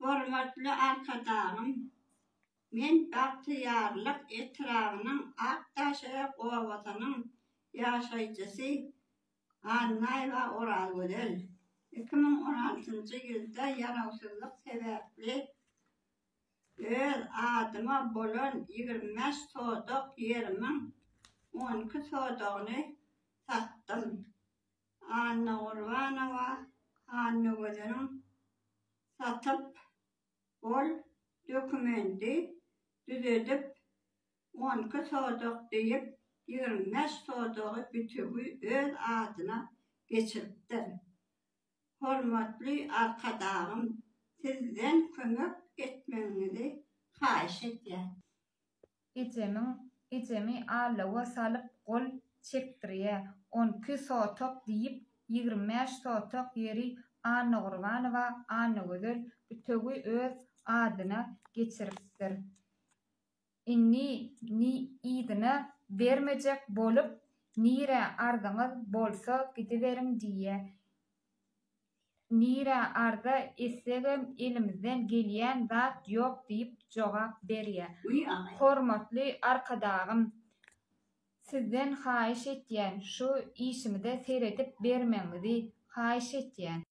Hormatly arkadaşım, men bahtiyarlyk etragynyň Aktaşa owasynyň ýaşaýjysy Annayla Oralgözel. 2016-njy ýylda ýaraşsyzlyk sebäpli öz adyma bolan 25 sodok ýerimiň 12 sodogyny satdym. Anna Gurbanowa Annagözeliň satyp bol dokumenti düzedip 12 sodok diýip 25 sodogy bütügi öz adyna geçiripdir. Hormatly arkadaşım, sizden kömek etmeňizi haýyş etýär. Ejemi alawa salyp gol çekdirýär. 12 sotok diýip 25 sotok ýeri Anna Gurbanowa Annagözel bütügi öz adyna geçiripdir. Inni iýdine bermejek bolup nire ardyňyz bolsa gidiberiň diýýär. Nire arda essegem elimizden gelýän zat ýok diýip jogap berýär. Hormatly arkadaşym, sizden haýyş etýän şu işimi de seredip bermeňizi haýyş etýän.